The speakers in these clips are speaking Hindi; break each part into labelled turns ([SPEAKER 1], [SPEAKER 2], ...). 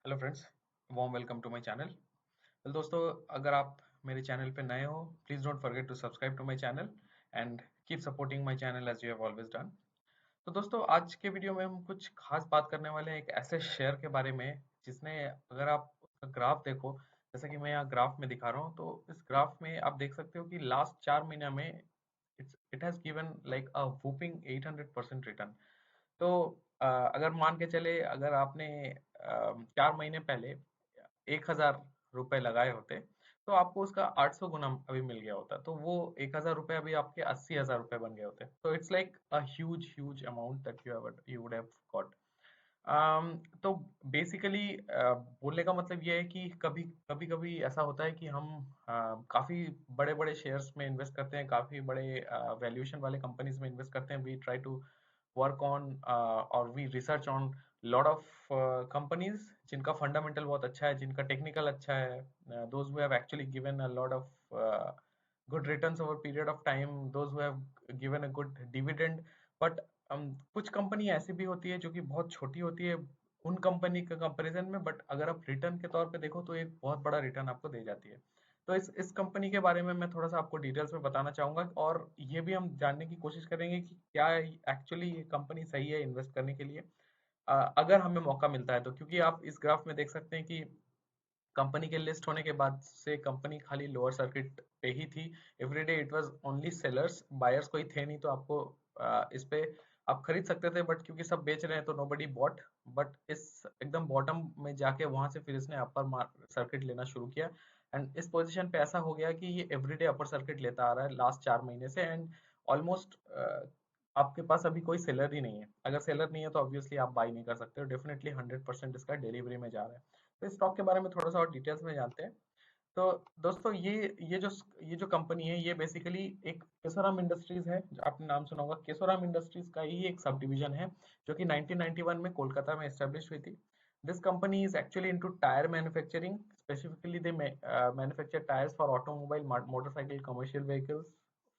[SPEAKER 1] Hello friends, warm welcome to my channel. Well दोस्तों, अगर आप मेरे चैनल पे नए हो, please don't forget to subscribe to my channel and keep supporting my channel as you have always done. तो दोस्तों, आज के वीडियो में हम कुछ खास बात करने वाले हैं एक ऐसे शेयर के बारे में जिसने, अगर आप उसका ग्राफ देखो, जैसा कि मैं यहाँ ग्राफ में दिखा रहा हूँ, तो इस ग्राफ में आप देख सकते हो कि लास्ट 4 महीने में it has given like a whooping 800% return. तो अगर मान के चले, अगर आपने 4 महीने पहले 1,000 रुपए लगाए होते, तो आपको उसका 800 गुना अभी मिल गया होता, तो वो 1,000 रुपए अभी आपके 80,000 रुपए बन गए होते। तो it's like a huge huge amount that you would have got. तो बेसिकली बोलने का मतलब ये है कि कभी कभी कभी ऐसा होता है कि हम काफी बड़े बड़े शेयर्स में इन्वेस्ट करते हैं, काफी बड़े वैल्यूएशन वाले कंपनीज में इन्वेस्ट करते हैं। We try to work on और we research on lot of companies जिनका फंडामेंटल बहुत अच्छा है, जिनका टेक्निकल अच्छा है, those who have actually given a lot of good returns over period of time, those who have given a good dividend. But कुछ कंपनी ऐसी भी होती है जो कि बहुत छोटी होती है उन कंपनी के कंपैरिजन में, बट अगर आप रिटर्न के तौर पे देखो तो एक बहुत बड़ा रिटर्न आपको दे जाती है। तो इस कंपनी के बारे में मैं थोड़ा सा आपको डिटेल्स में बताना चाहूंगा, और ये भी हम जानने की कोशिश करेंगे कि क्या एक्चुअली ये कंपनी सही है इन्वेस्ट करने के लिए, अगर हमें मौका मिलता है तो। क्योंकि आप इस ग्राफ में देख सकते हैं कि कंपनी के लिस्ट होने के बाद से कंपनी खाली लोअर सर्किट पे ही थी। Everyday it was only sellers, buyers कोई थे नहीं, तो आपको इस पे आप खरीद सकते थे, बट क्योंकि सब बेच रहे हैं तो नोबडी बॉट। बट इस एकदम बॉटम में जाके वहां से फिर इसने अपर सर्किट लेना शुरू किया, एंड इस पोजीशन पे ऐसा हो गया कि ये एवरीडे अपर सर्किट लेता आ रहा है लास्ट 4 महीने से। एंड ऑलमोस्ट आपके पास अभी कोई सेलर ही नहीं है। अगर सेलर नहीं है तो ऑब्वियसली आप बाई नहीं कर सकते हो, डेफिनेटली 100% इसका डिलीवरी में जा रहा है। तो इस स्टॉक के बारे में थोड़ा सा और डिटेल्स में जानते हैं। तो दोस्तों, ये जो कंपनी है, ये बेसिकली एक केशोराम इंडस्ट्रीज है। जो आपने नाम सुना होगा, केशोराम इंडस्ट्रीज का ही एक सब डिवीजन है, जो कि 1991 में कोलकाता में एस्टेब्लिश हुई थी। This company is actually into tyre manufacturing. Specifically they manufacture tyres for automobile, motorcycle, commercial vehicles,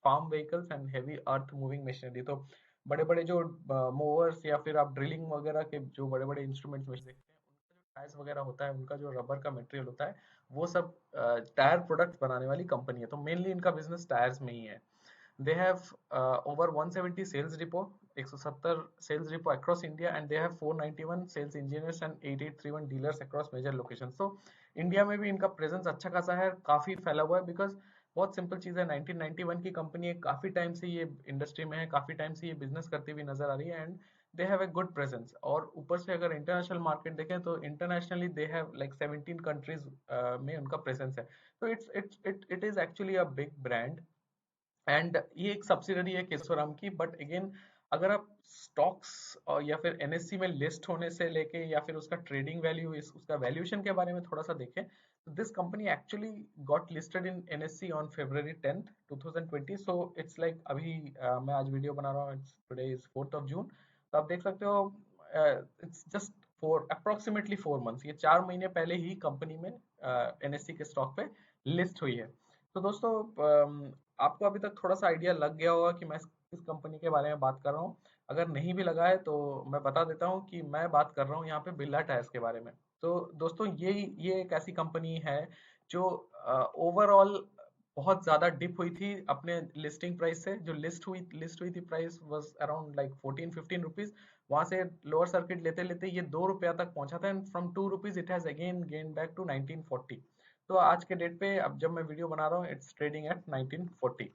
[SPEAKER 1] farm vehicles and heavy earth moving machinery. तो बड़े बड़े जो मोवर्स या फिर आप ड्रिलिंग वगैरह के जो बड़े बड़े इंस्ट्रूमेंट्स में देखते हैं, उनका जो टायर्स वगैरह होता है, उनका जो रबर का मटेरियल होता है, वो सब टायर प्रोडक्ट्स बनाने वाली कंपनी है। तो मेनली इनका बिजनेस टायर्स में ही है। They have over 170 sales depot, 170 sales depot across India, and they have 491 sales engineers and 8831 dealers across major locations. तो इंडिया में भी इनका प्रेजेंस अच्छा खासा है, काफी फैला हुआ है। बिकॉज बहुत सिंपल चीज है, 1991 की कंपनी है, काफी टाइम से ये इंडस्ट्री में है, काफी टाइम से ये बिजनेस करती हुई नजर आ रही है, and they have a good presence. और ऊपर से अगर इंटरनेशनल मार्केट देखें तो internationally they have like 17 countries में उनका प्रेजेंस है। तो it is actually a big brand, and ये एक सब्सिडरी है केशोराम की। बट अगेन, अगर आप स्टॉक्स या फिर एनएससी में लिस्ट होने से लेके या फिर उसका ट्रेडिंग वैल्यू, उसका वैल्यूएशन के बारे में थोड़ा सा देखें, तो this company actually got listed in NSC on February 10th 2020। So it's like अभी मैं आज वीडियो बना रहा हूँ, it's today is 4th of June। तो आप देख सकते हो it's just for approximately 4 months, ये 4 महीने पहले ही कंपनी में एनएससी के स्टॉक पे लिस्ट हुई है। तो दोस्तों, आपको अभी तक थोड़ा सा आइडिया लग गया होगा कि मैं किस कंपनी के बारे में बात कर रहा हूँ। अगर नहीं भी लगा है तो मैं बता देता हूँ कि मैं बात कर रहा हूँ यहाँ पे बिरला टायर्स के बारे में। तो दोस्तों, ये एक ऐसी कंपनी है जो ओवरऑल बहुत ज्यादा डिप हुई थी अपने लिस्टिंग प्राइस से। जो लिस्ट हुई थी, price was around like 14-15 rupees. वहां से लोअर सर्किट लेते लेते ये 2 रुपया तक पहुंचा था, and from 2 rupees it has again gain back to 1940। तो आज के डेट पे, अब जब मैं वीडियो बना रहा हूँ, इट्स ट्रेडिंग एट 1940।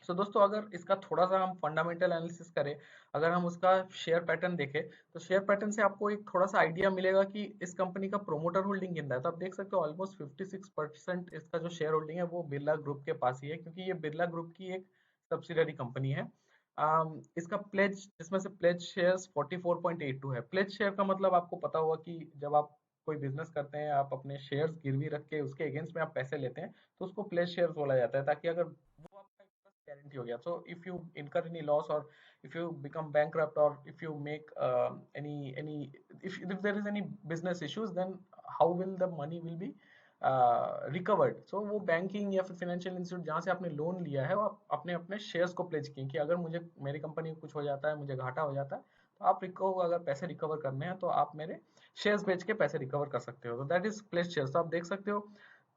[SPEAKER 1] सो दोस्तों, अगर इसका थोड़ा सा हम फंडामेंटल एनालिसिस करें, अगर हम उसका शेयर पैटर्न देखें, तो शेयर पैटर्न से आपको एक थोड़ा सा आइडिया मिलेगा कि इस कंपनी का प्रोमोटर होल्डिंग कितना है। तो आप देख सकते हो ऑलमोस्ट 56% इसका जो शेयर होल्डिंग है वो बिरला ग्रुप के पास ही है, क्योंकि ये बिरला ग्रुप की एक सब्सिडरी कंपनी है। इसका प्लेज, इसमें से प्लेज शेयर्स 44.82 है। प्लेज शेयर का मतलब आपको पता होगा कि जब आप कोई बिजनेस करते हैं, आप अपने शेयर्स गिरवी रख के उसके अगेंस्ट में आप पैसे लेते हैं, तो उसको प्लेज शेयर्स बोला जाता है, ताकि अगर वो आपका गारंटी हो गया। So if you incur any loss, or if you become bankrupt, or if you make any if there is any business issues, then how will the money will be recovered. So वो बैंकिंग या फिर फाइनेंशियल इंस्टीट्यूट जहाँ से आपने लोन लिया है, वो आप अपने अपने शेयर्स को प्लेज किए कि अगर मुझे, मेरी कंपनी को कुछ हो जाता है, मुझे घाटा हो जाता है, तो आप अगर पैसे रिकवर करने हैं तो आप मेरे शेयर्स बेच के पैसे रिकवर कर सकते हो। तो दैट इज प्लेस शेयर्स। तो आप देख सकते हो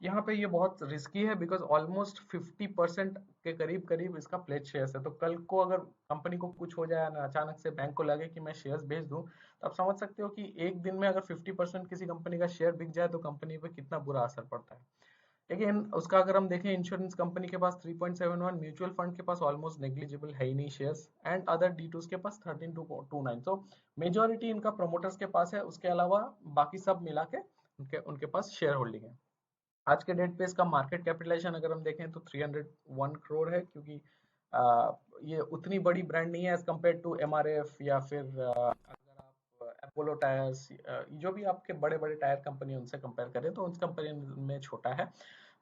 [SPEAKER 1] यहाँ पे ये बहुत रिस्की है, बिकॉज ऑलमोस्ट 50% के करीब करीब इसका प्लेज शेयर्स है। तो कल को अगर कंपनी को कुछ हो जाए ना, अचानक से बैंक को लगे कि मैं शेयर्स बेच दूं, तो आप समझ सकते हो कि एक दिन में अगर 50% किसी कंपनी का शेयर बिक जाए तो कंपनी पे कितना बुरा असर पड़ता है। लेकिन उसका अगर हम देखें, इंश्योरेंस कंपनी के पास 3.71, म्यूचुअल फंड के पास ऑलमोस्ट नेग्लिजिबल है ही नहीं शेयर्स, एंड अदर D2s के पास 13.29। तो मेजोरिटी इनका प्रोमोटर्स के पास है, उसके अलावा बाकी सब मिला के उनके उनके पास शेयर होल्डिंग है। आज के डेट पे इसका मार्केट कैपिटलाइजेशन अगर हम देखें तो 301 करोड़ है, क्योंकि ये उतनी बड़ी ब्रांड नहीं है एज कम्पेयर टू MRF, या फिर अगर आप अपोलो टायर्स, जो भी आपके बड़े बड़े टायर कंपनी उनसे कंपेयर करें तो उन कंपनी में छोटा है।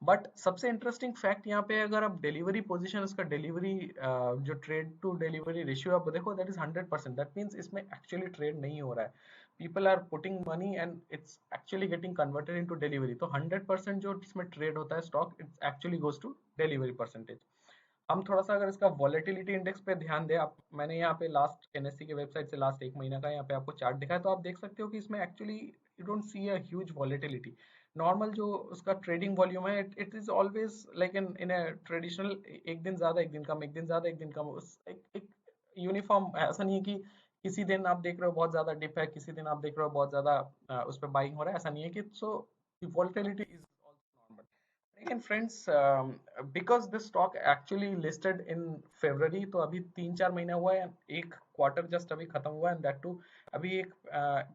[SPEAKER 1] बट सबसे इंटरेस्टिंग फैक्ट यहाँ पे, अगर आप डिलीवरी पोजीशन, उसका डिलीवरी जो ट्रेड टू डिलीवरी रेशियो आप देखो, दैट इज 100%। दैट मीन्स इसमें एक्चुअली ट्रेड नहीं हो रहा है, people are putting money and it's actually getting converted into delivery. तो 100% जो इसमें ट्रेड होता है stock, it's actually goes to delivery percentage. हम थोड़ा सा अगर इसका वॉलेटिलिटी इंडेक्स पे ध्यान दें, आप मैंने यहाँ पे लास्ट NSE के वेबसाइट से लास्ट एक महीना का यहाँ पे आपको चार्ट दिखा है, तो आप देख सकते हो कि इसमें actually you don't see a huge volatility. Normal जो उसका ट्रेडिंग वॉल्यूम है, it is always like in in A traditional, एक दिन ज्यादा एक दिन कम, एक दिन ज्यादा एक दिन कम, एक यूनिफॉर्म। ऐसा नहीं है कि किसी दिन आप देख रहे हो बहुत ज्यादा डिप है, किसी दिन आप देख रहे हो बहुत ज्यादा उस पर बाइंग हो रहा है, ऐसा नहीं है कि so volatility is also normal. Again, friends, because this stock actually listed in February, तो अभी 3-4 महीना हुआ है, एक क्वार्टर जस्ट अभी खत्म हुआ है, एंड दैट टू अभी एक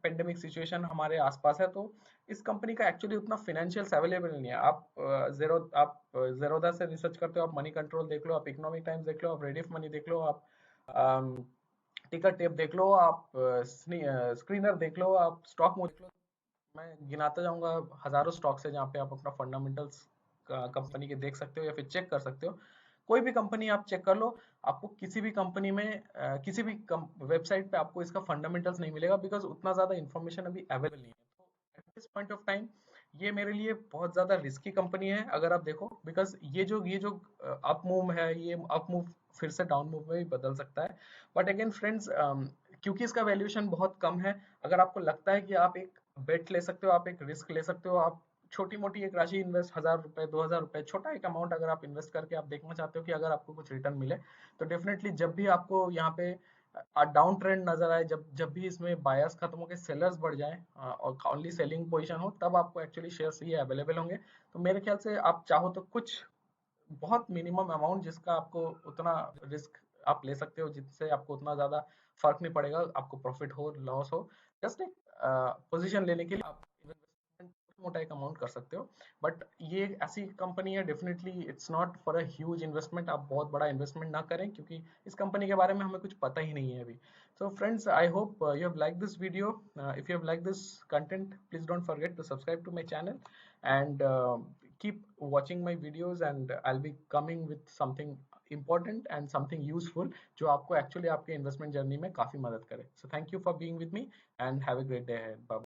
[SPEAKER 1] पेंडेमिक सिचुएशन हमारे आसपास है। तो इस कंपनी का एक्चुअली उतना फाइनेंशियल्स अवेलेबल नहीं है। आप जेरोदा से रिसर्च करते हो, आप मनी कंट्रोल देख लो, आप इकोनॉमिक टाइम्स देख लो, आप रेडिफ मनी देख लो, आप टिकर टेप देख लो, आप स्क्रीनर देख लो, आप स्टॉक देख लो। मैं गिनाता जाऊंगा हजारों स्टॉक्स है जहाँ पे आप अपना फंडामेंटल्स कंपनी के देख सकते हो या फिर चेक कर सकते हो। कोई भी कंपनी आप चेक कर लो, आपको किसी भी कंपनी में किसी भी वेबसाइट पे आपको इसका फंडामेंटल्स नहीं मिलेगा, बिकॉज उतना ज्यादा इन्फॉर्मेशन अभी अवेलेबल नहीं है। तो at this point of time ये मेरे लिए बहुत ज्यादा रिस्की कंपनी है अगर आप देखो, बिकॉज ये जो अप मूव है, ये अप मूव फिर से डाउन मूव में भी बदल सकता है। बट अगेन फ्रेंड्स, क्योंकि इसका वैल्यूएशन बहुत कम है, अगर आपको लगता है कि आप एक बेट ले सकते हो, आप एक रिस्क ले सकते हो, आप छोटी मोटी एक राशि इन्वेस्ट, 1,000 रुपए 2,000 रुपए, छोटा एक अमाउंट अगर आप इन्वेस्ट करके आप देखना चाहते हो कि अगर आपको कुछ रिटर्न मिले, तो डेफिनेटली जब भी आपको यहाँ पे डाउन ट्रेंड नजर आए, जब जब भी इसमें बायर्स खत्म होकर सेलर्स बढ़ जाए और ओनली सेलिंग पोजीशन हो, तब आपको एक्चुअली शेयर्स ये अवेलेबल होंगे। तो मेरे ख्याल से आप चाहो तो कुछ बहुत मिनिमम अमाउंट, जिसका आपको उतना रिस्क आप ले सकते हो, जिससे आपको उतना ज्यादा फर्क नहीं पड़ेगा, आपको प्रॉफिट हो लॉस हो, जस्ट एक पोजीशन लेने के लिए आप इन्वेस्टमेंट मोटा एक अमाउंट कर सकते हो। बट ये ऐसी कंपनी है, definitely it's not for a huge investment. आप बहुत बड़ा इन्वेस्टमेंट ना करें, क्योंकि इस कंपनी के बारे में हमें कुछ पता ही नहीं है अभी। So friends, I hope you have liked this video. If you have liked this content, please don't forget to subscribe to my channel, and keep watching my videos, and I'll be coming with something important and something useful जो आपको actually आपके investment journey में काफी मदद करे। So thank you for being with me and have a great day ahead. Bye.